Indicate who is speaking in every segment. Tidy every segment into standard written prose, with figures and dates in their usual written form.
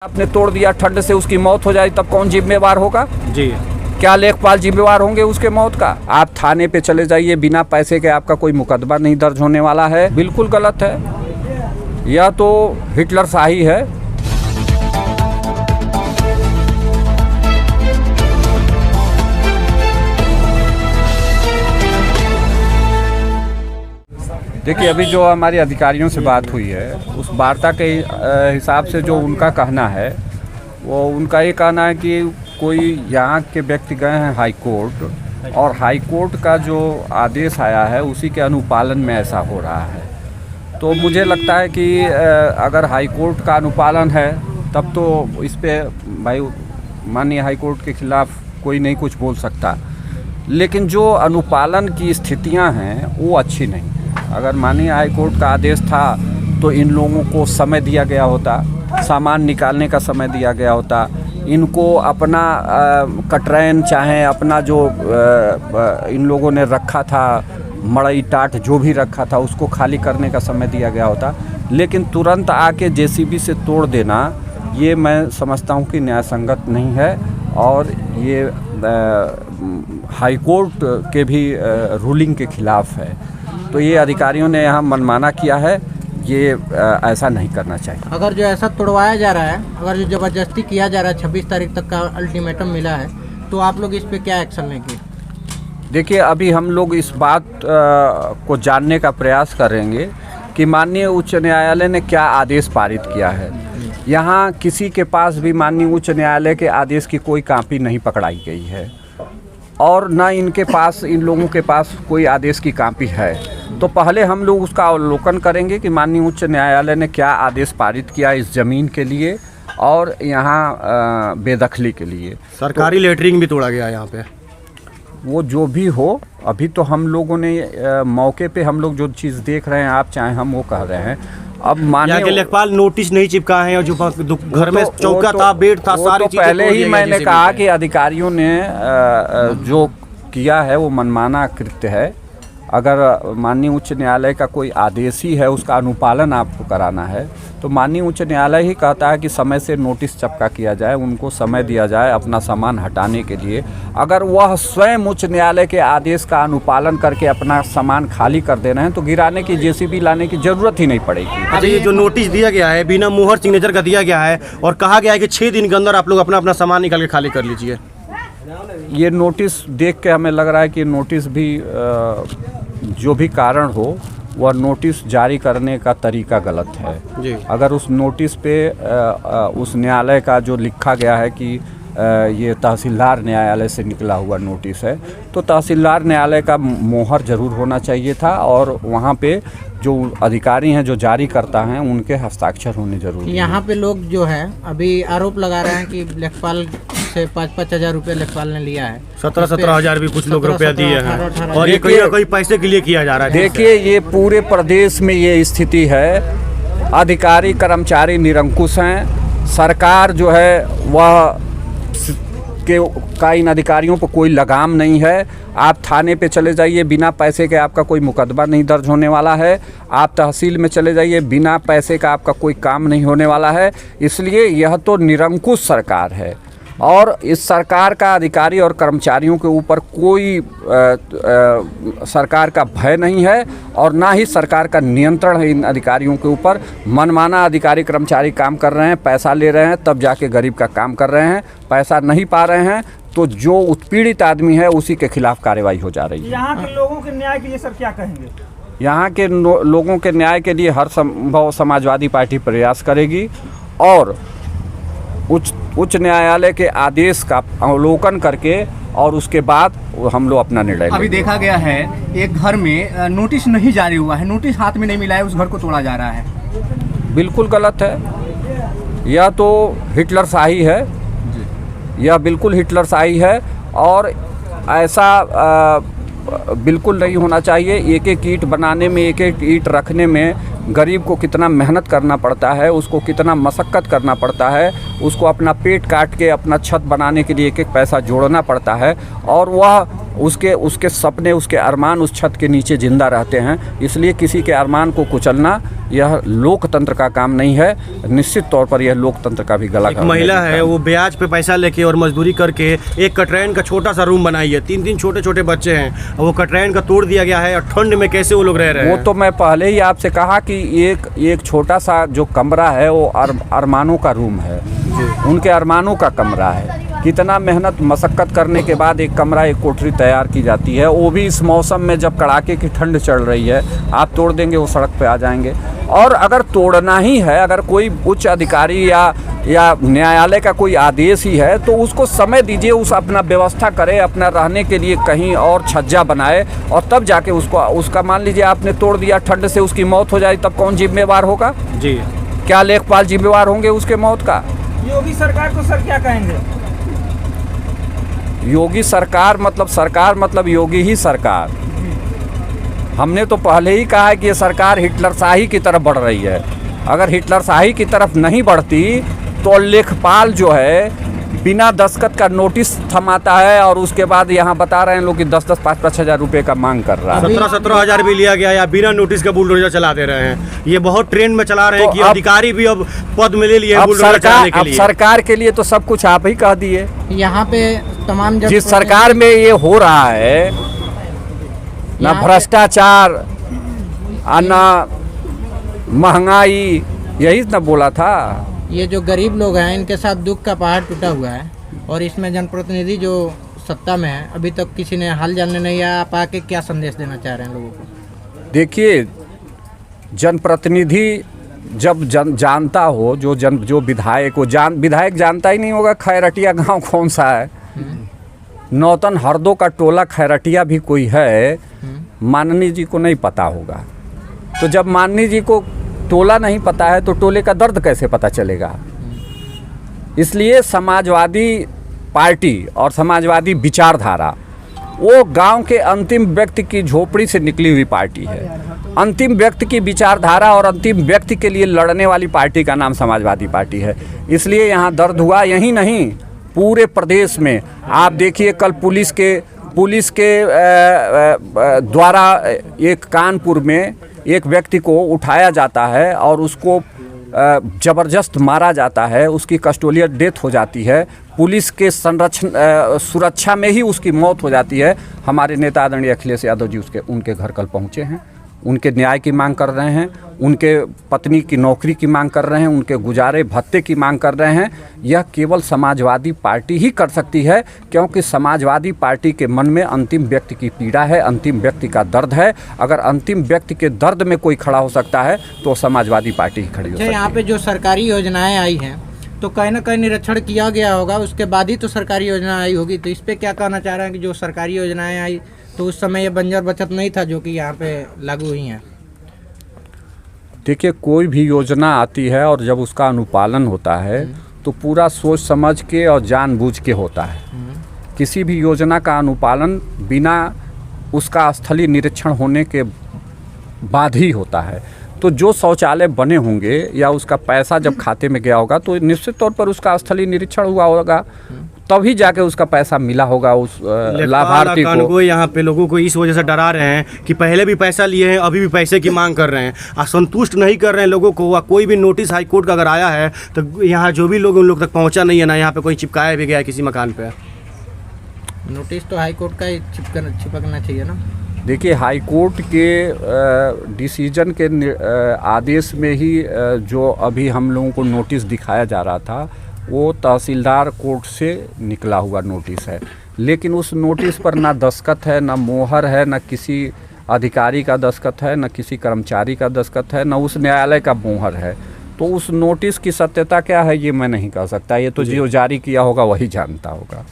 Speaker 1: आपने तोड़ दिया, ठंड से उसकी मौत हो जाए तब कौन जिम्मेवार होगा?
Speaker 2: जी,
Speaker 1: क्या लेखपाल जिम्मेवार होंगे उसके मौत का? आप थाने पे चले जाइए, बिना पैसे के आपका कोई मुकदमा नहीं दर्ज होने वाला है। बिल्कुल गलत है, यह तो हिटलरशाही है। देखिए, अभी जो हमारी अधिकारियों से बात हुई है, उस वार्ता के हिसाब से जो उनका कहना है, वो उनका ये कहना है कि कोई यहाँ के व्यक्ति गए हैं हाई कोर्ट, और हाई कोर्ट का जो आदेश आया है उसी के अनुपालन में ऐसा हो रहा है। तो मुझे लगता है कि अगर हाई कोर्ट का अनुपालन है तब तो इस पे भाई माननीय हाई कोर्ट के खिलाफ कोई नहीं कुछ बोल सकता, लेकिन जो अनुपालन की स्थितियाँ हैं वो अच्छी नहीं। अगर माननीय हाई कोर्ट का आदेश था तो इन लोगों को समय दिया गया होता, सामान निकालने का समय दिया गया होता, इनको अपना कटरैन चाहे अपना जो इन लोगों ने रखा था, मड़ई टाट जो भी रखा था, उसको खाली करने का समय दिया गया होता। लेकिन तुरंत आके जेसीबी से तोड़ देना, ये मैं समझता हूँ कि न्यायसंगत नहीं है, और ये हाई कोर्ट के भी रूलिंग के खिलाफ है। तो ये अधिकारियों ने यहाँ मनमाना किया है, ये ऐसा नहीं करना चाहिए।
Speaker 3: अगर जो ऐसा तोड़वाया जा रहा है, अगर जो ज़बरदस्ती किया जा रहा है, 26 तारीख तक का अल्टीमेटम मिला है, तो आप लोग इस पे क्या एक्शन लेंगे?
Speaker 1: देखिए, अभी हम लोग इस बात को जानने का प्रयास करेंगे कि माननीय उच्च न्यायालय ने क्या आदेश पारित किया है। यहाँ किसी के पास भी माननीय उच्च न्यायालय के आदेश की कोई कॉपी नहीं पकड़ाई गई है, और न इनके पास, इन लोगों के पास कोई आदेश की कॉपी है। तो पहले हम लोग उसका अवलोकन करेंगे कि माननीय उच्च न्यायालय ने क्या आदेश पारित किया इस ज़मीन के लिए और यहाँ बेदखली के लिए।
Speaker 2: सरकारी लेटरिंग भी तोड़ा गया यहाँ पे।
Speaker 1: वो जो भी हो, अभी तो हम लोगों ने मौके पे हम लोग जो चीज़ देख रहे हैं, आप चाहे हम वो कह रहे हैं। अब माने
Speaker 2: लेखपाल नोटिस नहीं चिपका है, और जो घर में चौका था, बेड था, सारी चीजें
Speaker 1: पहले ही मैंने कहा कि अधिकारियों ने जो किया है वो मनमाना कृत्य है। अगर माननीय उच्च न्यायालय का कोई आदेश ही है, उसका अनुपालन आपको कराना है, तो माननीय उच्च न्यायालय ही कहता है कि समय से नोटिस चिपका किया जाए, उनको समय दिया जाए अपना सामान हटाने के लिए। अगर वह स्वयं उच्च न्यायालय के आदेश का अनुपालन करके अपना सामान खाली कर दे रहे हैं तो गिराने की, जेसीबी लाने की जरूरत ही नहीं पड़ेगी।
Speaker 2: अच्छा, ये जो नोटिस दिया गया है बिना मुहर सिग्नेचर का दिया गया है, और कहा गया है कि 6 दिन के अंदर आप लोग अपना अपना सामान निकाल के खाली कर लीजिए।
Speaker 1: ये नोटिस देख के हमें लग रहा है कि नोटिस भी जो भी कारण हो, वह नोटिस जारी करने का तरीका गलत है
Speaker 2: जी।
Speaker 1: अगर उस नोटिस पे उस न्यायालय का जो लिखा गया है कि ये तहसीलदार न्यायालय से निकला हुआ नोटिस है, तो तहसीलदार न्यायालय का मोहर जरूर होना चाहिए था, और वहाँ पे जो अधिकारी हैं, जो जारी करता हैं, उनके हस्ताक्षर होने जरूरी है।
Speaker 3: यहाँ पे लोग जो है अभी आरोप लगा रहे हैं कि लेखपाल से 5-5 हज़ार रुपये लेखपाल ने लिया है।
Speaker 2: 17-17 हज़ार भी कुछ लोग रुपया दिए हैं, और ये कोई ना कोई पैसे के लिए किया जा रहा है।
Speaker 1: देखिए, ये पूरे प्रदेश में ये स्थिति है। अधिकारी कर्मचारी निरंकुश हैं। सरकार जो है वह का इन अधिकारियों पर कोई लगाम नहीं है। आप थाने पे चले जाइए, बिना पैसे के आपका कोई मुकदमा नहीं दर्ज होने वाला है। आप तहसील में चले जाइए, बिना पैसे का आपका कोई काम नहीं होने वाला है। इसलिए यह तो निरंकुश सरकार है, और इस सरकार का अधिकारी और कर्मचारियों के ऊपर कोई सरकार का भय नहीं है, और ना ही सरकार का नियंत्रण है इन अधिकारियों के ऊपर। मनमाना अधिकारी कर्मचारी काम कर रहे हैं, पैसा ले रहे हैं, तब जाके गरीब का काम कर रहे हैं। पैसा नहीं पा रहे हैं तो जो उत्पीड़ित आदमी है उसी के खिलाफ कार्रवाई हो जा रही है।
Speaker 4: यहाँ के लोगों के न्याय के लिए सर क्या कहेंगे?
Speaker 1: यहाँ के लोगों के न्याय के लिए हर संभव समाजवादी पार्टी प्रयास करेगी, और उच्च न्यायालय के आदेश का अवलोकन करके और उसके बाद हम लोग अपना निर्णय लेंगे।
Speaker 5: अभी देखा गया है एक घर में नोटिस नहीं जारी हुआ है, नोटिस हाथ में नहीं मिला है, उस घर को तोड़ा जा रहा है।
Speaker 1: बिल्कुल गलत है, यह तो हिटलरशाही है, यह बिल्कुल हिटलरशाही है, और ऐसा बिल्कुल नहीं होना चाहिए। एक एक ईंट बनाने में, एक एक ईंट रखने में गरीब को कितना मेहनत करना पड़ता है, उसको कितना मशक्क़त करना पड़ता है, उसको अपना पेट काट के अपना छत बनाने के लिए एक एक पैसा जोड़ना पड़ता है, और वह उसके सपने, उसके अरमान उस छत के नीचे ज़िंदा रहते हैं। इसलिए किसी के अरमान को कुचलना यह लोकतंत्र का काम नहीं है। निश्चित तौर पर यह लोकतंत्र का भी गला
Speaker 2: एक महिला है, वो ब्याज पे पैसा लेके और मजदूरी करके एक कटरैन का छोटा सा रूम बनाई है। 3 छोटे छोटे बच्चे हैं, वो कटरैन का तोड़ दिया गया है, और ठंड में कैसे वो लोग रह रहे हैं।
Speaker 1: वो तो मैं पहले ही आपसे कहा कि एक छोटा सा जो कमरा है वो अरमानों का रूम है, उनके अरमानों का कमरा है। कितना मेहनत मशक्क़त करने के बाद एक कमरा, एक कोठरी तैयार की जाती है, वो भी इस मौसम में जब कड़ाके की ठंड चल रही है। आप तोड़ देंगे वो सड़क पे आ जाएंगे। और अगर तोड़ना ही है, अगर कोई उच्च अधिकारी या न्यायालय का कोई आदेश ही है, तो उसको समय दीजिए, उस अपना व्यवस्था करे, अपना रहने के लिए कहीं और छज्जा बनाए, और तब जाके उसका मान लीजिए आपने तोड़ दिया, ठंड से उसकी मौत हो जाए, तब कौन जिम्मेवार होगा?
Speaker 2: जी,
Speaker 1: क्या लेखपाल जिम्मेवार होंगे उसके मौत का?
Speaker 4: योगी सरकार को सर क्या कहेंगे?
Speaker 1: योगी सरकार मतलब योगी ही सरकार। हमने तो पहले ही कहा है कि ये सरकार हिटलरशाही की तरफ बढ़ रही है। अगर हिटलरशाही की तरफ नहीं बढ़ती तो लेखपाल जो है बिना दस्तखत का नोटिस थमाता है, और उसके बाद यहाँ बता रहे हैं लोग कि 10-10, 5-5 हज़ार रुपये का मांग कर रहा है।
Speaker 2: 17 हज़ार भी लिया गया, या बिना नोटिस का बुलडोजर चला दे रहे हैं। ये बहुत ट्रेंड में चला रहे हैं कि अधिकारी भी अब पद में ले लिए बुलडोजर चलाने के लिए।
Speaker 1: सरकार के लिए तो सब कुछ आप ही कह दिए।
Speaker 3: यहाँ पे तमाम
Speaker 1: जिस सरकार में ये हो रहा है, ना भ्रष्टाचार ना महंगाई, यही ना बोला था।
Speaker 3: ये जो गरीब लोग हैं, इनके साथ दुख का पहाड़ टूटा हुआ है, और इसमें जनप्रतिनिधि जो सत्ता में है, अभी तक किसी ने हाल जानने नहीं आया। आप आके क्या संदेश देना चाह रहे हैं लोगों को?
Speaker 1: देखिए, जनप्रतिनिधि जब जानता हो, जो विधायक विधायक जानता ही नहीं होगा खैरटिया गांव कौन सा है। नौतन हरदो का टोला खैरटिया भी कोई है, माननीय जी को नहीं पता होगा। तो जब माननीय जी को टोला नहीं पता है तो टोले का दर्द कैसे पता चलेगा? इसलिए समाजवादी पार्टी और समाजवादी विचारधारा वो गांव के अंतिम व्यक्ति की झोपड़ी से निकली हुई पार्टी है। अंतिम व्यक्ति की विचारधारा और अंतिम व्यक्ति के लिए लड़ने वाली पार्टी का नाम समाजवादी पार्टी है। इसलिए यहाँ दर्द हुआ, यही नहीं पूरे प्रदेश में। आप देखिए, कल पुलिस के द्वारा एक कानपुर में एक व्यक्ति को उठाया जाता है और उसको ज़बरदस्त मारा जाता है, उसकी कस्टोडियल डेथ हो जाती है, पुलिस के सुरक्षा में ही उसकी मौत हो जाती है। हमारे नेता आदरणीय अखिलेश यादव जी उनके घर कल पहुँचे हैं, उनके न्याय की मांग कर रहे हैं, उनके पत्नी की नौकरी की मांग कर रहे हैं, उनके गुजारे भत्ते की मांग कर रहे हैं। यह केवल समाजवादी पार्टी ही कर सकती है, क्योंकि समाजवादी पार्टी के मन में अंतिम व्यक्ति की पीड़ा है, अंतिम व्यक्ति का दर्द है। अगर अंतिम व्यक्ति के दर्द में कोई खड़ा हो सकता है तो समाजवादी पार्टी ही खड़ी हो सकती है।
Speaker 3: यहाँ पे जो सरकारी योजनाएं आई हैं तो कहीं ना कहीं निरीक्षण किया गया होगा, उसके बाद ही तो सरकारी योजना आई होगी। तो इस पर क्या कहना चाह रहे हैं कि जो सरकारी योजनाएं आई तो उस समय ये बंजर बचत नहीं था जो कि यहाँ पे लागू हुई हैं?
Speaker 1: देखिए, कोई भी योजना आती है और जब उसका अनुपालन होता है तो पूरा सोच समझ के और जानबूझ के होता है। किसी भी योजना का अनुपालन बिना उसका स्थलीय निरीक्षण होने के बाद ही होता है। तो जो शौचालय बने होंगे या उसका पैसा जब खाते में गया होगा तो निश्चित तौर पर उसका स्थलीय निरीक्षण हुआ होगा, तभी जाके उसका पैसा मिला होगा उस लाभार्थी को।
Speaker 2: यहाँ पे लोगों को इस वजह से डरा रहे हैं कि पहले भी पैसा लिए हैं, अभी भी पैसे की मांग कर रहे हैं, असंतुष्ट नहीं कर रहे हैं लोगों को। कोई भी नोटिस हाई कोर्ट का अगर आया है तो यहाँ जो भी लोग उन लोग तक पहुँचा नहीं है, ना यहाँ पे कोई चिपकाया भी गया है किसी मकान पे।
Speaker 3: नोटिस तो हाई कोर्ट का ही चिपकना चाहिए ना।
Speaker 1: देखिए, हाई कोर्ट के डिसीजन के आदेश में ही जो अभी हम लोगों को नोटिस दिखाया जा रहा था वो तहसीलदार कोर्ट से निकला हुआ नोटिस है, लेकिन उस नोटिस पर ना दस्तखत है, ना मोहर है, ना किसी अधिकारी का दस्तखत है, ना किसी कर्मचारी का दस्तखत है, ना उस न्यायालय का मोहर है। तो उस नोटिस की सत्यता क्या है ये मैं नहीं कह सकता, ये तो जो जारी किया होगा वही जानता होगा।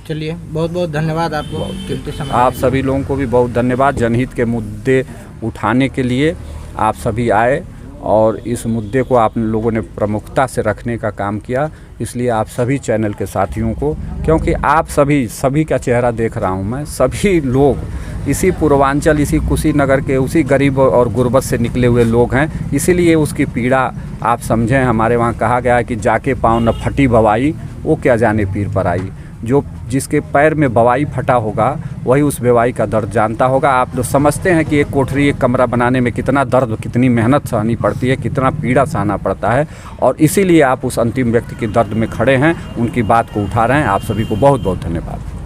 Speaker 3: चलिए, बहुत बहुत धन्यवाद आपको कीमती समय।
Speaker 1: आप सभी लोगों को भी बहुत धन्यवाद। जनहित के मुद्दे उठाने के लिए आप सभी आए और इस मुद्दे को आप लोगों ने प्रमुखता से रखने का काम किया, इसलिए आप सभी चैनल के साथियों को, क्योंकि आप सभी का चेहरा देख रहा हूं मैं, सभी लोग इसी पूर्वांचल, इसी कुशीनगर के उसी गरीब और गुर्बत से निकले हुए लोग हैं, इसीलिए उसकी पीड़ा आप समझें। हमारे वहाँ कहा गया है कि जाके पाँव न फटी बवाई, वो क्या जाने पीर पर आई। जो जिसके पैर में बवाई फटा होगा वही उस बेवाई का दर्द जानता होगा। आप लोग समझते हैं कि एक कोठरी, एक कमरा बनाने में कितना दर्द, कितनी मेहनत सहनी पड़ती है, कितना पीड़ा सहना पड़ता है, और इसीलिए आप उस अंतिम व्यक्ति के दर्द में खड़े हैं, उनकी बात को उठा रहे हैं। आप सभी को बहुत बहुत धन्यवाद।